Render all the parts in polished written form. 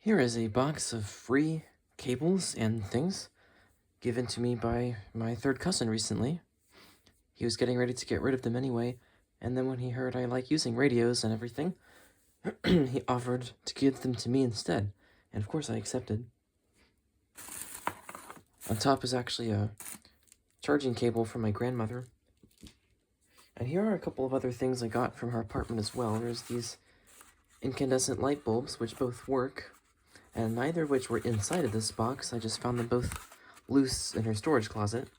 Here is a box of free cables and things given to me by my third cousin recently. He was getting ready to get rid of them anyway, and then when he heard I like using radios and everything, he offered to give them to me instead, and of course I accepted. On top is actually a charging cable from my grandmother. And here are a couple of other things I got from her apartment as well. There's these incandescent light bulbs, which both work, and neither of which were inside of this box. I just found them both loose in her storage closet.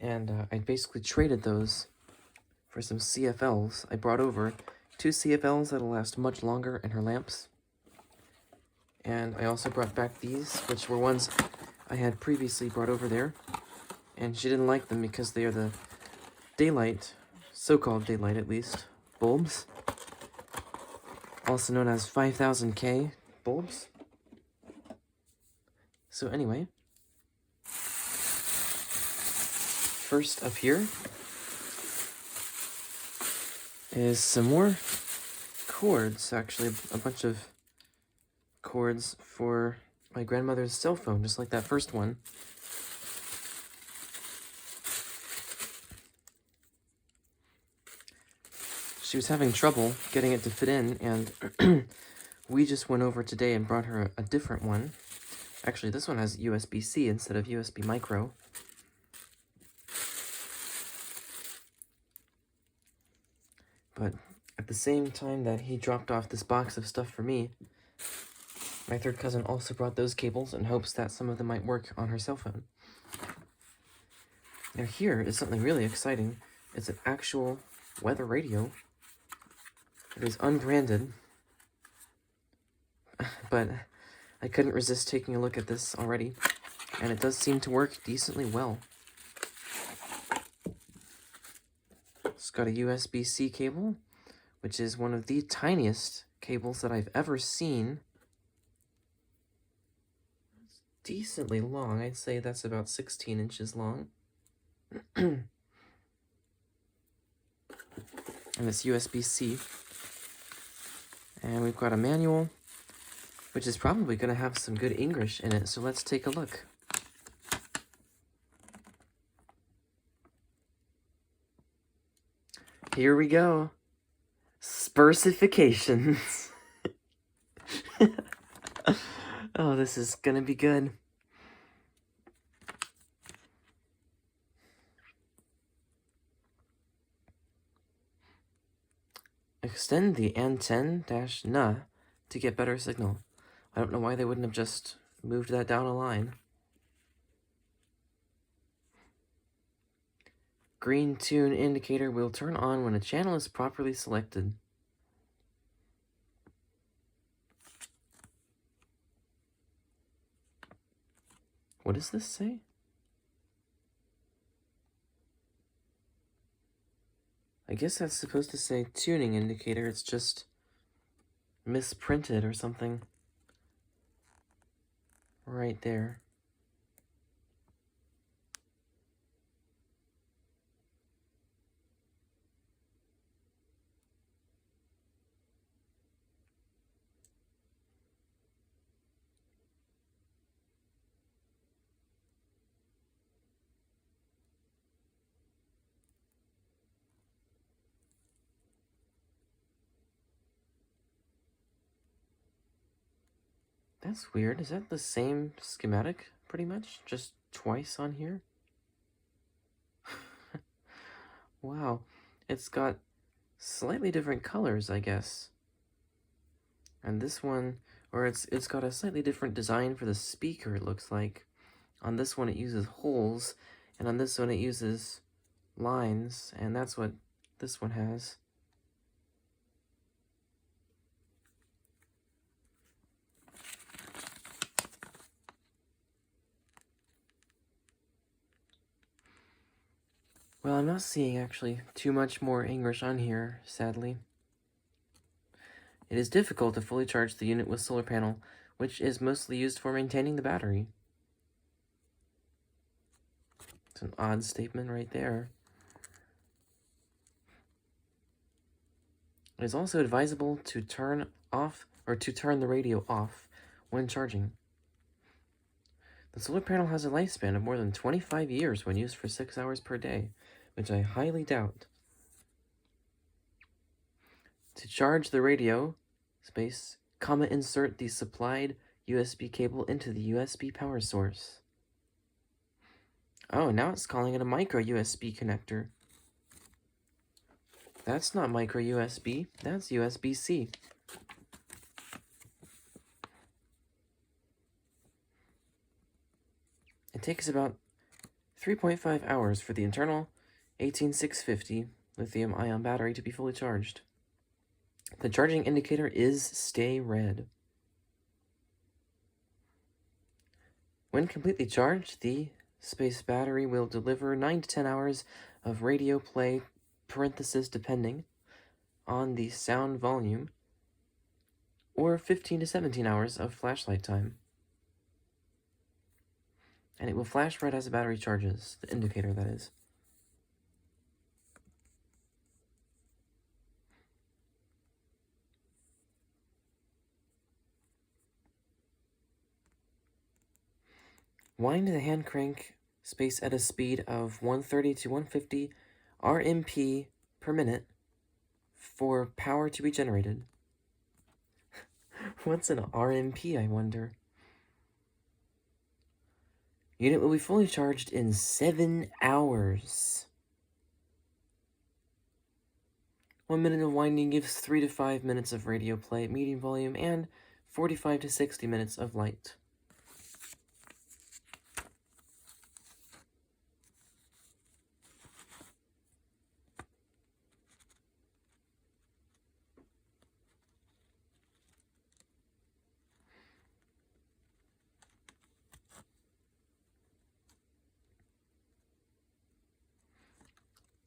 And I basically traded those for some CFLs. I brought over 2 CFLs that'll last much longer in her lamps. And I also brought back these, which were ones I had previously brought over there. And she didn't like them because they are the daylight, so-called daylight at least, bulbs. Also known as 5000K bulbs. So anyway, first up here is some more cords, actually a bunch of cords for my grandmother's cell phone, just like that first one. She was having trouble getting it to fit in, and we just went over today and brought her a different one. Actually, this one has USB-C instead of USB micro. But at the same time that he dropped off this box of stuff for me, my third cousin also brought those cables in hopes that some of them might work on her cell phone. Now here is something really exciting. It's an actual weather radio. It is unbranded, but I couldn't resist taking a look at this already, and it does seem to work decently well. It's got a USB-C cable, which is one of the tiniest cables that I've ever seen. It's decently long. I'd say that's about 16 inches long. And it's USB-C. And we've got a manual, which is probably going to have some good English in it, so let's take a look. Here we go. Spersifications. Oh, this is going to be good. Extend the antenna to get better signal. I don't know why they wouldn't have just moved that down a line. Green tune indicator will turn on when a channel is properly selected. What does this say? I guess that's supposed to say tuning indicator. It's just misprinted or something. Right there. That's weird. Is that the same schematic, pretty much? Just twice on here? Wow. It's got slightly different colors, I guess. And this one, or it's got a slightly different design for the speaker, it looks like. On this one it uses holes, and on this one it uses lines, and that's what this one has. Well, I'm not seeing actually too much more English on here, sadly. It is difficult to fully charge the unit with solar panel, which is mostly used for maintaining the battery. It's an odd statement right there. It is also advisable to turn off or to turn the radio off when charging. The solar panel has a lifespan of more than 25 years when used for 6 hours per day, which I highly doubt. To charge the radio, insert the supplied USB cable into the USB power source. Oh, now it's calling it a micro USB connector. That's not micro USB, that's USB-C. It takes about 3.5 hours for the internal 18650 lithium-ion battery to be fully charged. The charging indicator is stay red. When completely charged, the space battery will deliver 9 to 10 hours of radio play, depending on the sound volume, or 15 to 17 hours of flashlight time. And it will flash red as the battery charges, the indicator, that is. Wind the hand crank at a speed of 130 to 150 RMP per minute for power to be generated. What's an RMP, I wonder? Unit will be fully charged in 7 hours. 1 minute of winding gives 3 to 5 minutes of radio play at medium volume and 45 to 60 minutes of light.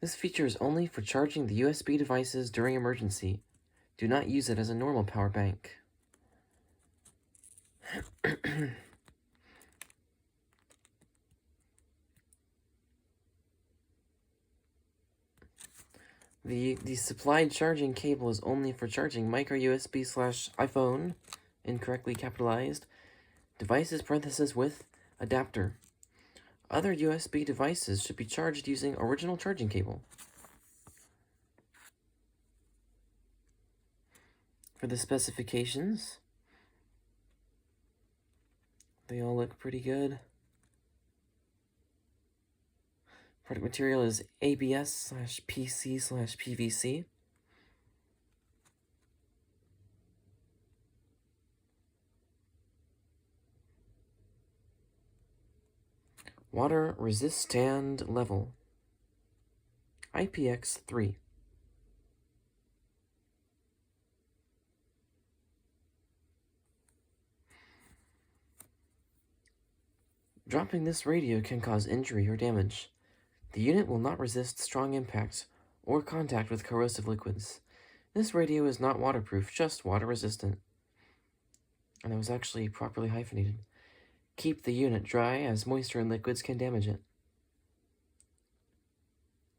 This feature is only for charging the USB devices during emergency. Do not use it as a normal power bank. The supplied charging cable is only for charging micro USB/iPhone, incorrectly capitalized, devices with adapter. Other USB devices should be charged using original charging cable. For the specifications, they all look pretty good. Product material is ABS/PC/PVC. Water resistant level IPX3. Dropping this radio can cause injury or damage. The unit will not resist strong impact or contact with corrosive liquids. This radio is not waterproof, just water resistant. And it was actually properly hyphenated. Keep the unit dry as moisture and liquids can damage it.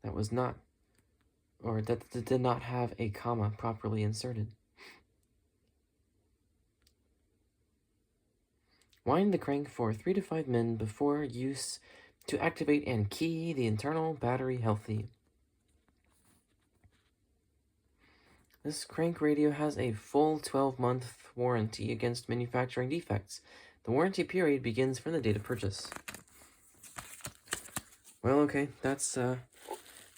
That did not have a comma properly inserted. Wind the crank for 3 to 5 min before use to activate and key the internal battery healthy. This crank radio has a full 12-month warranty against manufacturing defects. The warranty period begins from the date of purchase. Well, okay, that's that.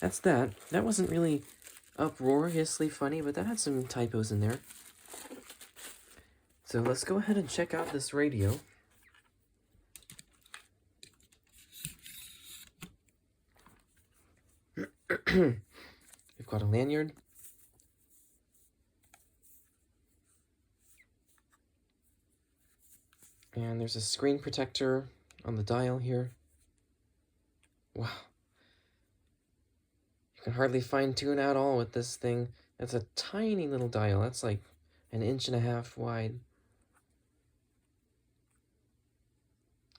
That wasn't really uproariously funny, but that had some typos in there. So let's go ahead and check out this radio. We've got a lanyard. And there's a screen protector on the dial here. Wow. You can hardly fine-tune at all with this thing. That's a tiny little dial. That's like 1.5 inches wide.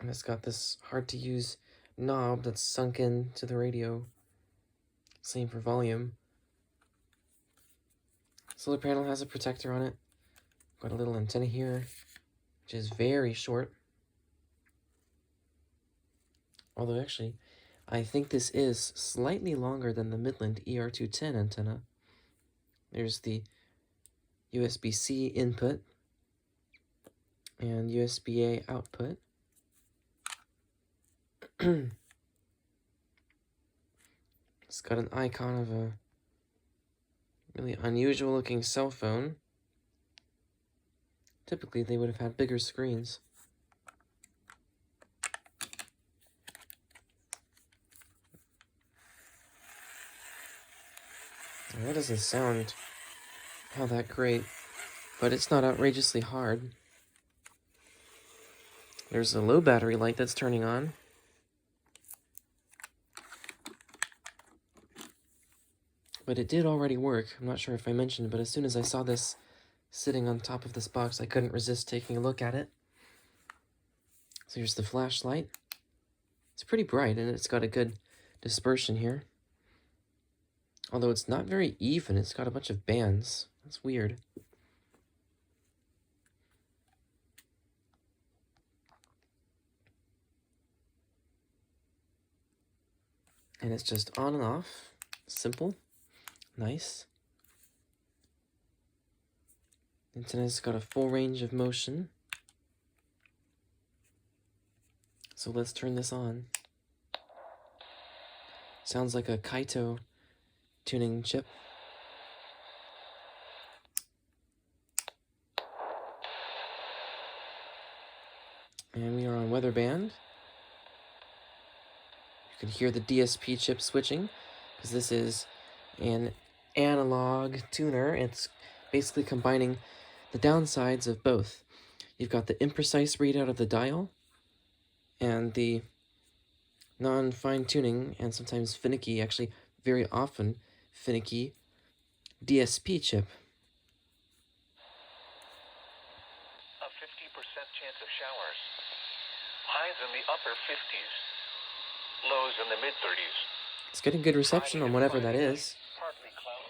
And it's got this hard-to-use knob that's sunk into the radio. Same for volume. Solar panel has a protector on it. Got a little antenna here, which is very short. Although actually, I think this is slightly longer than the Midland ER210 antenna. There's the USB-C input and USB-A output. It's got an icon of a really unusual looking cell phone. Typically, they would have had bigger screens. That doesn't sound all that great, but it's not outrageously hard. There's a low battery light that's turning on. But it did already work. I'm not sure if I mentioned, but as soon as I saw this sitting on top of this box, I couldn't resist taking a look at it. So here's the flashlight. It's pretty bright, and it's got a good dispersion here. Although it's not very even, it's got a bunch of bands. That's weird. And it's just on and off. Simple. Nice. Antenna's got a full range of motion. So let's turn this on. Sounds like a Kaito tuning chip. And we are on weather band. You can hear the DSP chip switching, because this is an analog tuner. It's basically combining the downsides of both. You've got the imprecise readout of the dial, and the non-fine tuning, and sometimes finicky, actually very often finicky, DSP chip. A 50% chance of showers. Highs in the upper 50s. Lows in the mid-30s. It's getting good reception on whatever that is.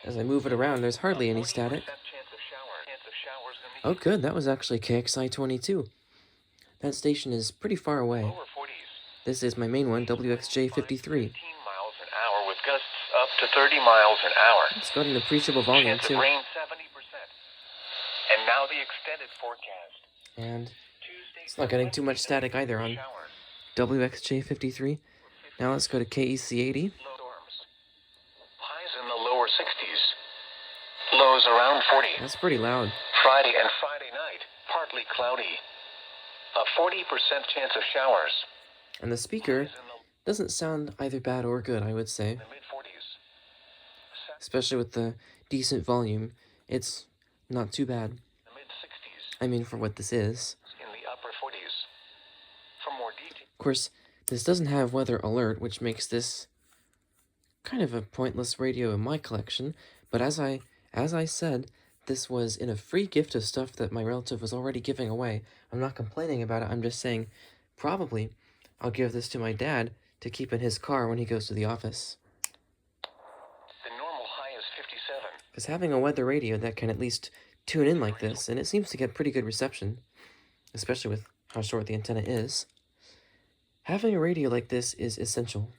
As I move it around, there's hardly any static. Oh good, that was actually KXI-22. That station is pretty far away. This is my main one, WXJ-53. 15 miles an hour with gusts up to 30 miles an hour. It's got an appreciable volume Chance too. of rain 70%. And now the extended forecast. And it's not getting too much static either on WXJ-53. Now let's go to KEC-80. Highs in the lower 60s. Lows around 40. That's pretty loud. Friday and Friday night, partly cloudy. A 40% chance of showers. And the speaker doesn't sound either bad or good, I would say. The mid-40s. Especially with the decent volume. It's not too bad. The mid-60s. I mean, for what this is. In the upper 40s. For more detail. Of course, this doesn't have weather alert, which makes this kind of a pointless radio in my collection. But as I said, this was in a free gift of stuff that my relative was already giving away. I'm not complaining about it. I'm just saying, probably, I'll give this to my dad to keep in his car when he goes to the office. The normal high is 57. Because having a weather radio that can at least tune in like this, and it seems to get pretty good reception, especially with how short the antenna is, having a radio like this is essential.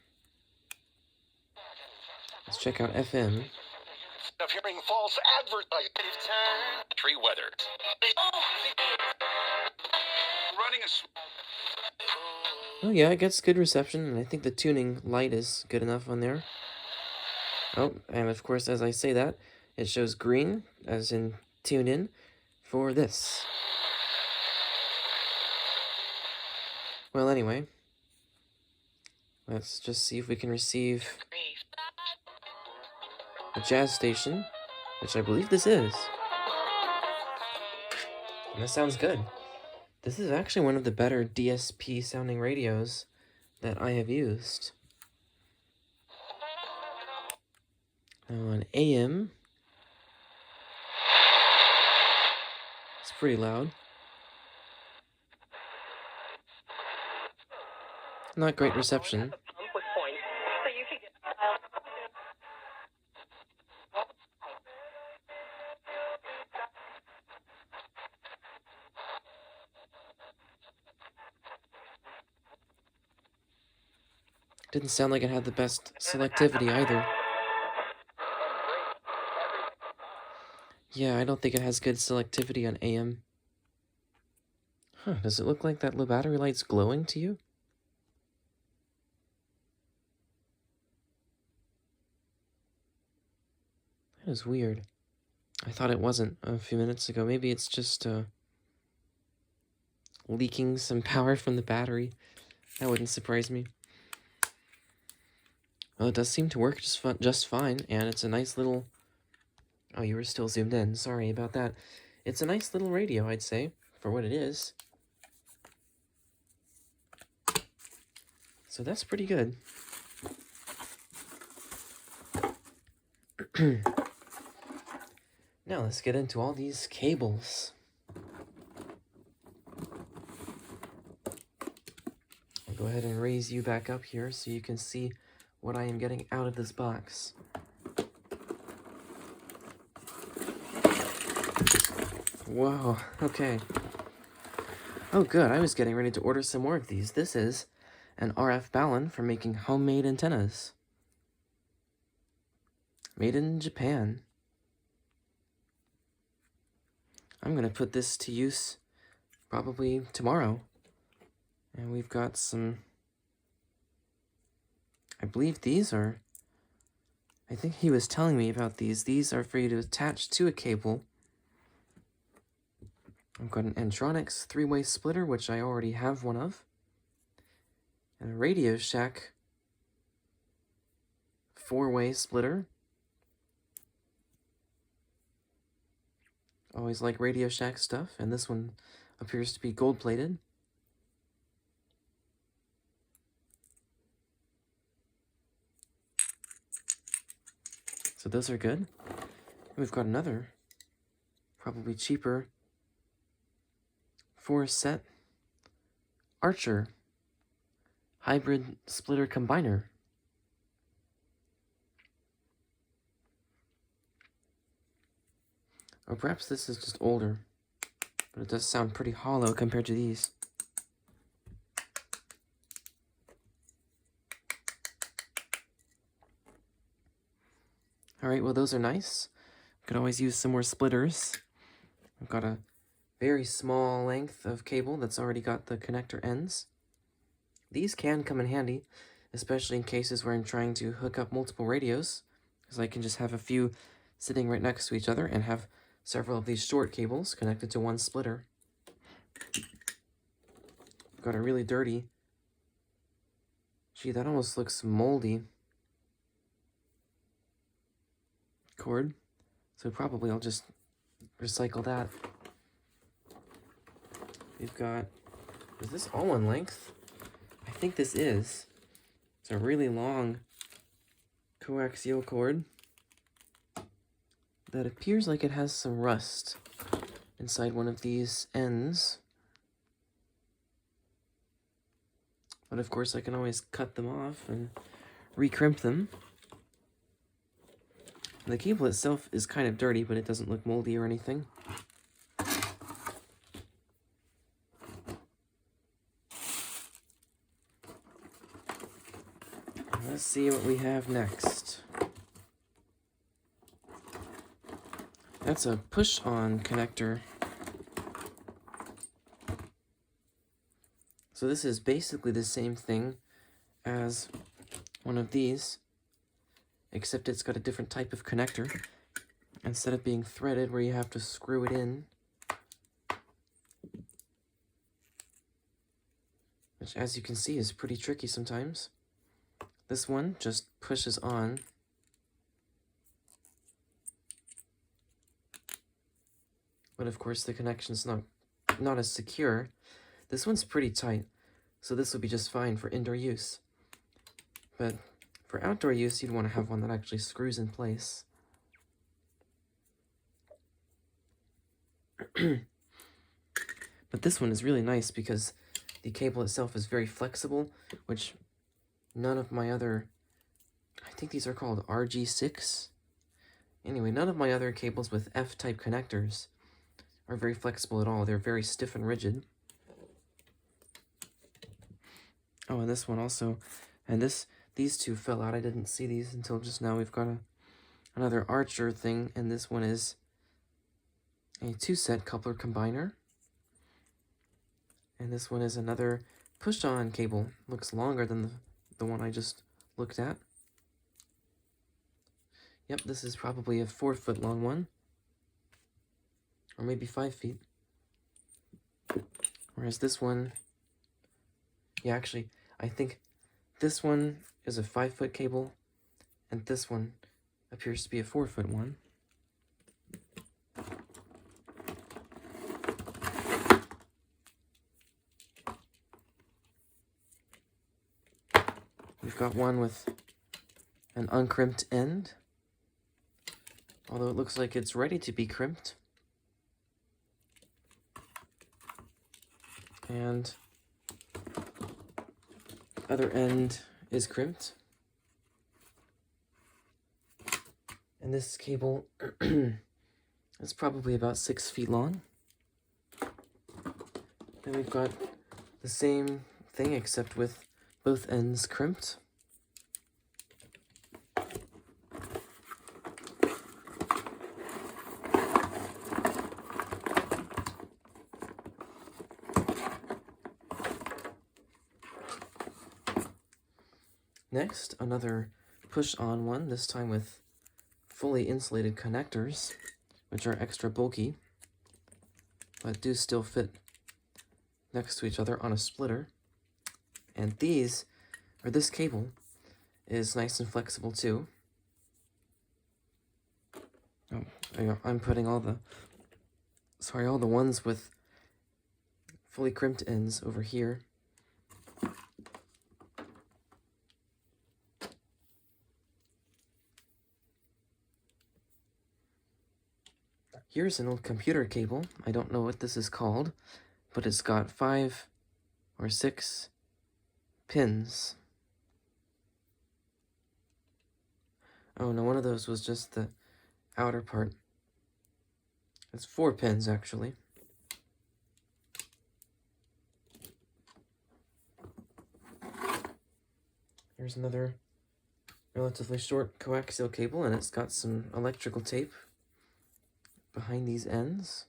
Let's check out FM. Of hearing false advertising. Tree weather. Running a Oh yeah, it gets good reception, and I think the tuning light is good enough on there. Oh, and of course, as I say that, it shows green, as in tune in, for this. Well, anyway, let's just see if we can receive a jazz station, which I believe this is. And that sounds good. This is actually one of the better DSP sounding radios that I have used. Now on AM, it's pretty loud. Not great reception. Didn't sound like it had the best selectivity either. Yeah, I don't think it has good selectivity on AM. Huh, does it look like that low battery light's glowing to you? That is weird. I thought it wasn't a few minutes ago. Maybe it's just, leaking some power from the battery. That wouldn't surprise me. Well, it does seem to work just fine, and it's a nice little... Oh, you were still zoomed in. Sorry about that. It's a nice little radio, I'd say, for what it is. So that's pretty good. Now let's get into all these cables. I'll go ahead and raise you back up here so you can see what I am getting out of this box. Whoa, okay. Oh good, I was getting ready to order some more of these. This is an RF balun for making homemade antennas. Made in Japan. I'm gonna put this to use probably tomorrow. And we've got some... I believe these are... I think he was telling me about these. These are for you to attach to a cable. I've got an N-Tronics 3-way splitter, which I already have one of. And a Radio Shack 4-way splitter. Always like Radio Shack stuff, and this one appears to be gold-plated. So those are good. We've got another, probably cheaper, 4-set Archer hybrid splitter combiner. Or perhaps this is just older, but it does sound pretty hollow compared to these. Alright, well those are nice. Could always use some more splitters. I've got a very small length of cable that's already got the connector ends. These can come in handy, especially in cases where I'm trying to hook up multiple radios, because I can just have a few sitting right next to each other and have several of these short cables connected to one splitter. I've got a really dirty... Gee, that almost looks moldy. Cord. So probably I'll just recycle that. We've got... Is this all one length? I think this is. It's a really long coaxial cord that appears like it has some rust inside one of these ends. But of course I can always cut them off and recrimp them. The cable itself is kind of dirty, but it doesn't look moldy or anything. Let's see what we have next. That's a push-on connector. So this is basically the same thing as one of these, except it's got a different type of connector. Instead of being threaded where you have to screw it in, which as you can see is pretty tricky sometimes, this one just pushes on. But of course the connection's not as secure. This one's pretty tight, so this will be just fine for indoor use. But for outdoor use, you'd want to have one that actually screws in place. But this one is really nice because the cable itself is very flexible, which none of my other... I think these are called RG6. Anyway, none of my other cables with F-type connectors are very flexible at all. They're very stiff and rigid. Oh, and this one also, and this these two fell out. I didn't see these until just now. We've got another Archer thing, and this one is a 2-set coupler combiner. And this one is another push-on cable. Looks longer than the one I just looked at. Yep, this is probably a 4-foot long one. Or maybe 5 feet. Whereas this one, yeah, actually, I think this one is a 5-foot cable, and this one appears to be a 4-foot one. We've got one with an uncrimped end, although it looks like it's ready to be crimped. And other end is crimped. And this cable is probably about 6 feet long. Then we've got the same thing except with both ends crimped. Next, another push-on one, this time with fully insulated connectors, which are extra bulky, but do still fit next to each other on a splitter. And this cable is nice and flexible too. Oh, I'm putting all the ones with fully crimped ends over here. Here's an old computer cable. I don't know what this is called, but it's got 5 or 6 pins. Oh no, one of those was just the outer part. It's 4 pins, actually. Here's another relatively short coaxial cable, and it's got some electrical tape behind these ends.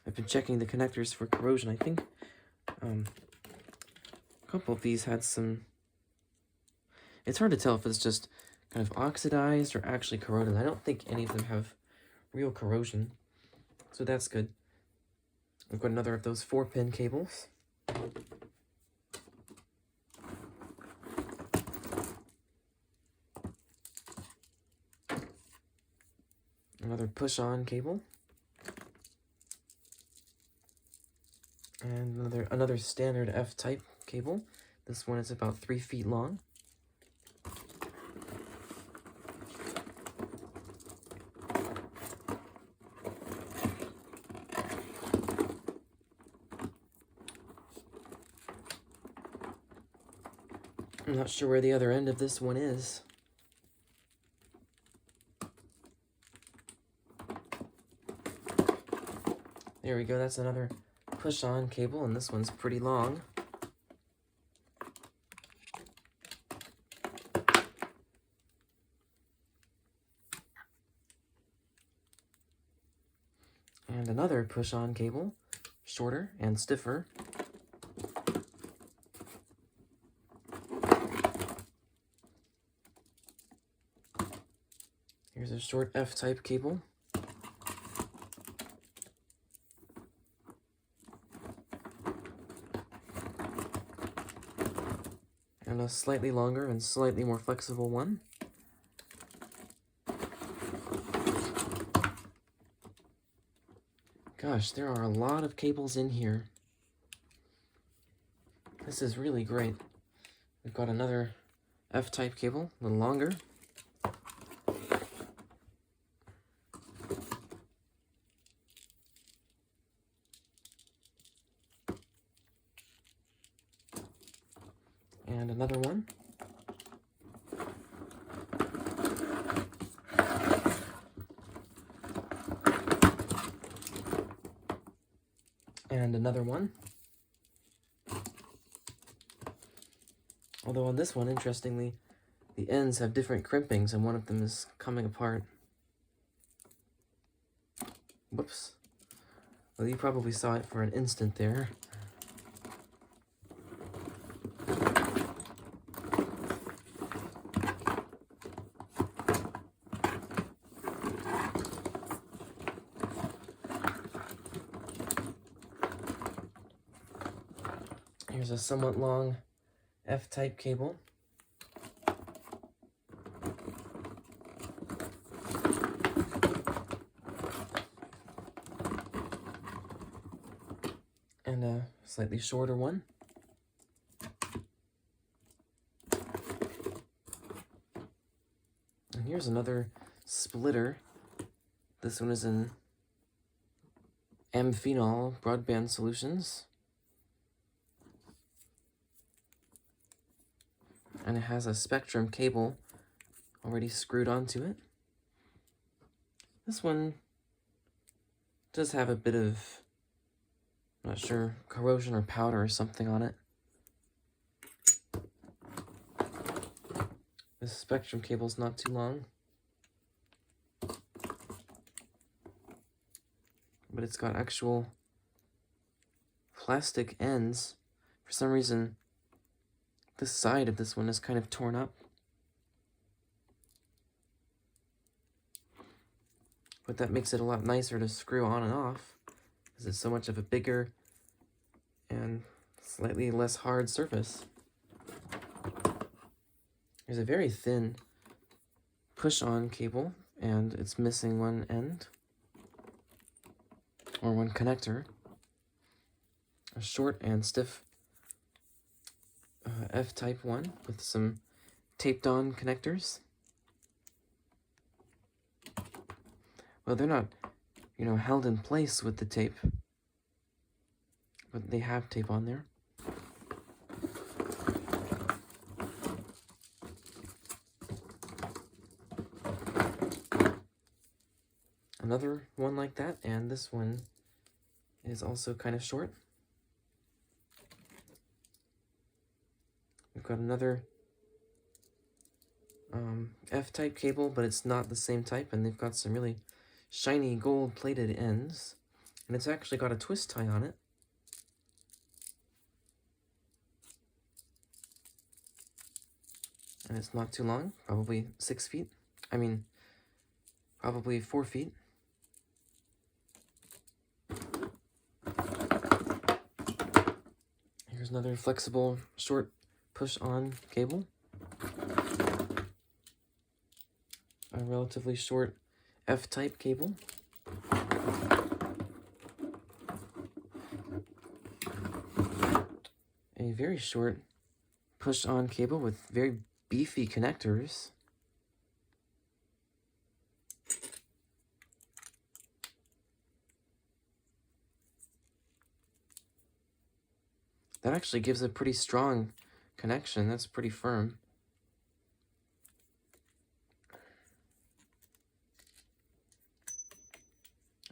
I've been checking the connectors for corrosion. I think a couple of these had some... It's hard to tell if it's just kind of oxidized or actually corroded. I don't think any of them have real corrosion, so that's good. I've got another of those 4-pin cables. Another push-on cable. And another standard F-type cable. This one is about 3 feet long. I'm not sure where the other end of this one is. There we go, that's another push-on cable, and this one's pretty long. And another push-on cable, shorter and stiffer. Here's a short F-type cable. And a slightly longer and slightly more flexible one. Gosh, there are a lot of cables in here. This is really great. We've got another F-type cable, a little longer. And another one. And another one. Although on this one, interestingly, the ends have different crimpings and one of them is coming apart. Whoops. Well, you probably saw it for an instant there. Here's a somewhat long F-type cable. And a slightly shorter one. And here's another splitter. This one is in Amphenol Broadband Solutions. And it has a Spectrum cable already screwed onto it. This one does have a bit of, I'm not sure, corrosion or powder or something on it. This Spectrum cable's not too long, but it's got actual plastic ends. For some reason, this side of this one is kind of torn up. But that makes it a lot nicer to screw on and off, because it's so much of a bigger and slightly less hard surface. There's a very thin push-on cable, and it's missing one end, or one connector. A short and stiff F-type one with some taped-on connectors. Well, they're not, held in place with the tape, but they have tape on there. Another one like that, and this one is also kind of short. We've got another F-type cable, but it's not the same type, and they've got some really shiny gold-plated ends, and it's actually got a twist tie on it. And it's not too long, probably 6 feet. Probably 4 feet. Here's another flexible, short, push-on cable. A relatively short F-type cable. A very short push-on cable with very beefy connectors. That actually gives a pretty strong connection. That's pretty firm.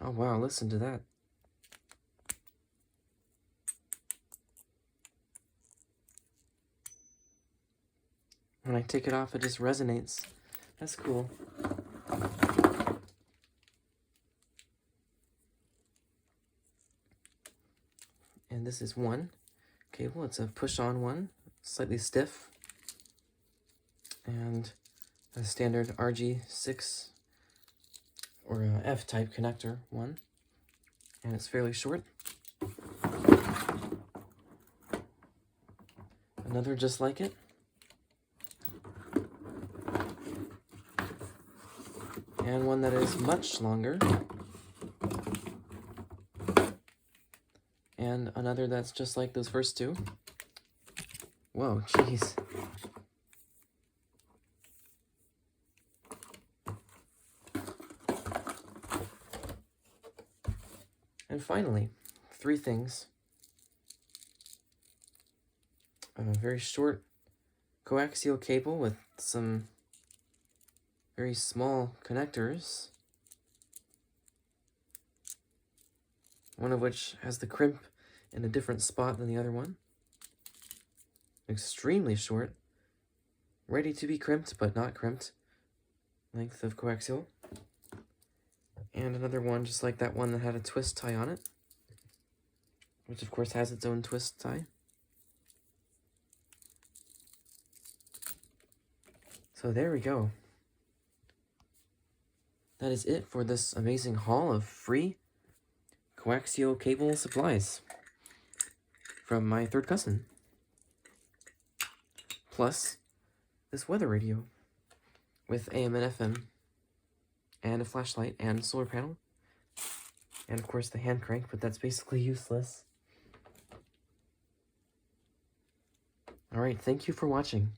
Oh wow, listen to that. When I take it off, it just resonates. That's cool. And this is one cable. It's a push-on one, slightly stiff. And a standard RG6 or a F-type connector one. And it's fairly short. Another just like it. And one that is much longer. And another that's just like those first two. Whoa, jeez. And finally, 3 things. A very short coaxial cable with some very small connectors. One of which has the crimp in a different spot than the other one. Extremely short ready to be crimped, but not crimped length of coaxial. And another one just like that one that had a twist tie on it, which of course has its own twist tie. So there we go. That is it for this amazing haul of free coaxial cable supplies from my third cousin. Plus this weather radio with AM and FM and a flashlight and solar panel. And of course the hand crank, but that's basically useless. Alright, thank you for watching.